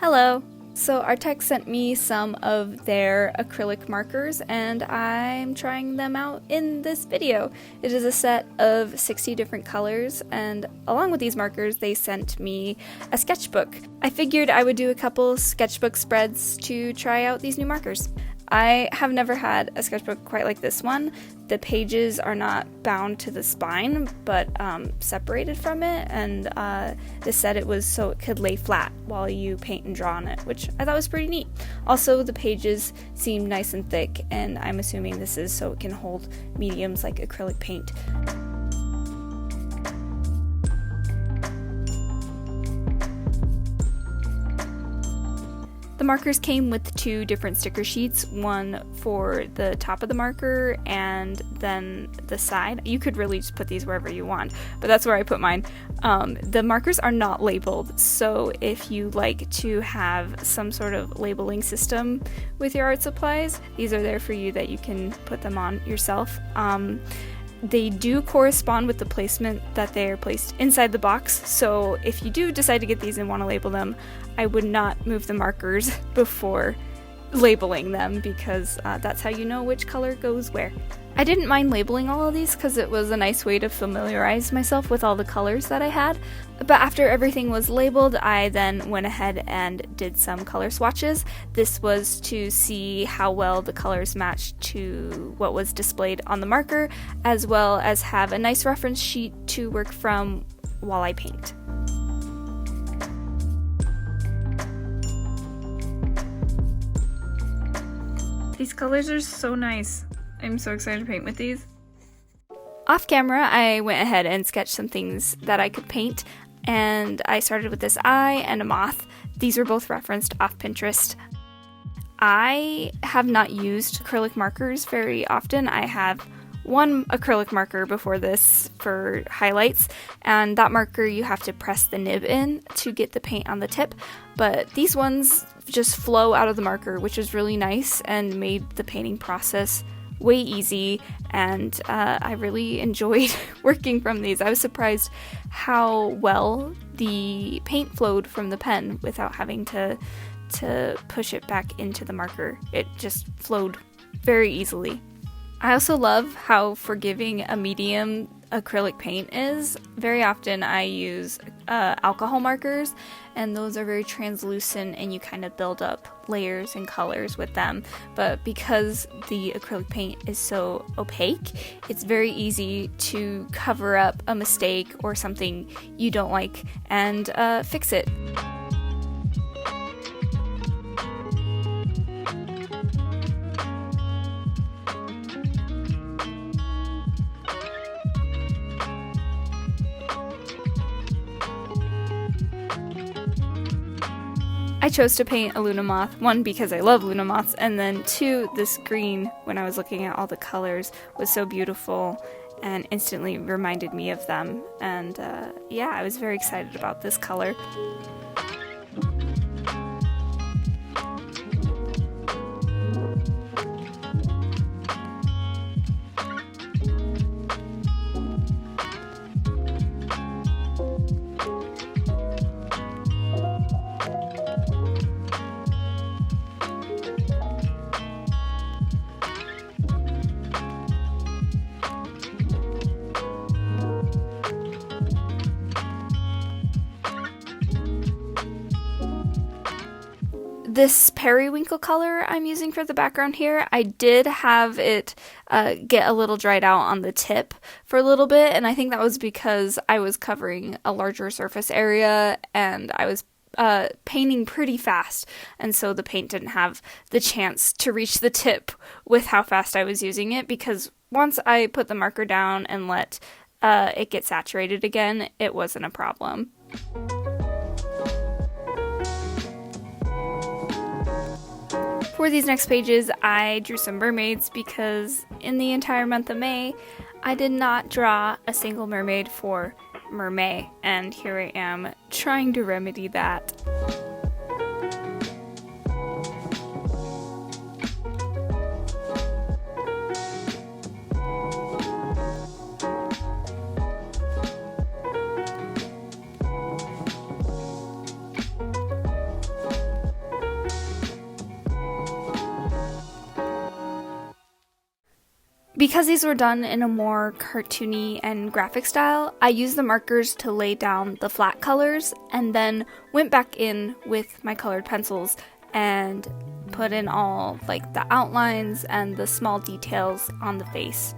Hello! So Arrtx sent me some of their acrylic markers and I'm trying them out in this video. It is a set of 60 different colors, and along with these markers they sent me a sketchbook. I figured I would do a couple sketchbook spreads to try out these new markers. I have never had a sketchbook quite like this one. The pages are not bound to the spine, but separated from it, and they said it was so it could lay flat while you paint and draw on it, which I thought was pretty neat. Also, the pages seem nice and thick, and I'm assuming this is so it can hold mediums like acrylic paint. The markers came with two different sticker sheets, one for the top of the marker and then the side. You could really just put these wherever you want, but that's where I put mine. The markers are not labeled, so if you like to have some sort of labeling system with your art supplies, these are there for you that you can put them on yourself. They do correspond with the placement that they are placed inside the box, so if you do decide to get these and want to label them, I would not move the markers before labeling them, because that's how you know which color goes where. I didn't mind labeling all of these because it was a nice way to familiarize myself with all the colors that I had, but after everything was labeled, I then went ahead and did some color swatches. This was to see how well the colors matched to what was displayed on the marker, as well as have a nice reference sheet to work from while I paint. These colors are so nice. I'm so excited to paint with these. Off camera, I went ahead and sketched some things that I could paint, and I started with this eye and a moth. These were both referenced off Pinterest. I have not used acrylic markers very often. I have one acrylic marker before this for highlights, and that marker you have to press the nib in to get the paint on the tip, but these ones just flow out of the marker, which is really nice and made the painting process way easy, and I really enjoyed working from these. I was surprised how well the paint flowed from the pen without having to push it back into the marker. It just flowed very easily. I also love how forgiving a medium acrylic paint is. Very often I use alcohol markers, and those are very translucent and you kind of build up layers and colors with them, but because the acrylic paint is so opaque, it's very easy to cover up a mistake or something you don't like and fix it. I chose to paint a Luna moth, one because I love Luna moths, and then two, this green, when I was looking at all the colors, was so beautiful and instantly reminded me of them, and yeah, I was very excited about this color. This periwinkle color I'm using for the background here, I did have it get a little dried out on the tip for a little bit, and I think that was because I was covering a larger surface area and I was painting pretty fast, and so the paint didn't have the chance to reach the tip with how fast I was using it, because once I put the marker down and let it get saturated again, it wasn't a problem. For these next pages, I drew some mermaids because in the entire month of May, I did not draw a single mermaid for Mermaid, and here I am trying to remedy that. Because these were done in a more cartoony and graphic style, I used the markers to lay down the flat colors and then went back in with my colored pencils and put in all like the outlines and the small details on the face.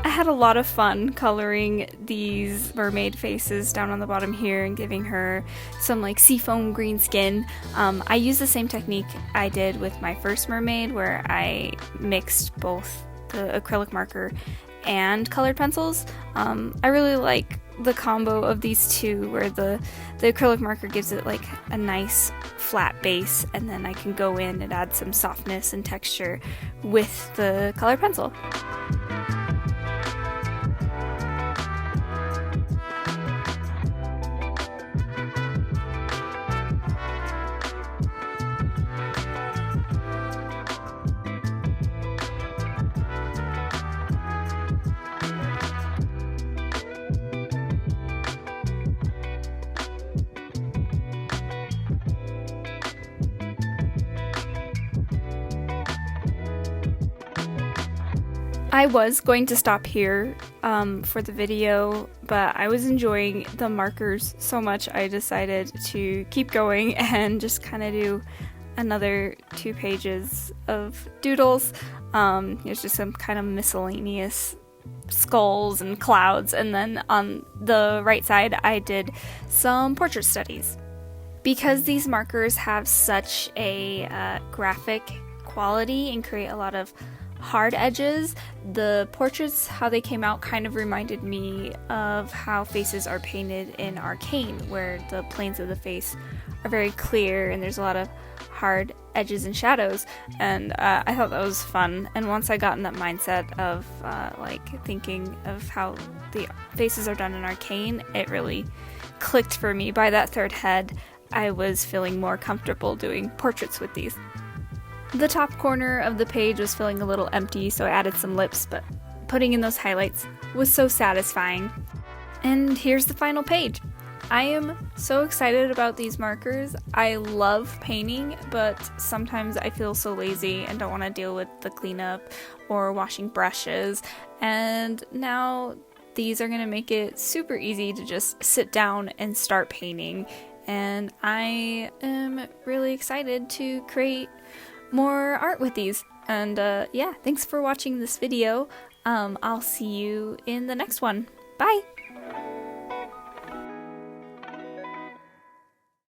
I had a lot of fun coloring these mermaid faces down on the bottom here and giving her some like seafoam green skin. I used the same technique I did with my first mermaid, where I mixed both the acrylic marker and colored pencils. I really like the combo of these two, where the acrylic marker gives it like a nice flat base, and then I can go in and add some softness and texture with the colored pencil. I was going to stop here for the video, but I was enjoying the markers so much I decided to keep going and just kind of do another 2 pages of doodles. There's just some kind of miscellaneous skulls and clouds, and then on the right side I did some portrait studies. Because these markers have such a graphic quality and create a lot of hard edges, the portraits, how they came out, kind of reminded me of how faces are painted in Arcane, where the planes of the face are very clear and there's a lot of hard edges and shadows, and I thought that was fun. And once I got in that mindset of like thinking of how the faces are done in Arcane, it really clicked for me. By that third head, I was feeling more comfortable doing portraits with these. The top corner of the page was feeling a little empty, so I added some lips, but putting in those highlights was so satisfying. And here's the final page. I am so excited about these markers. I love painting, but sometimes I feel so lazy and don't want to deal with the cleanup or washing brushes. And now these are going to make it super easy to just sit down and start painting. And I am really excited to create more art with these. And yeah, thanks for watching this video. I'll see you in the next one. Bye!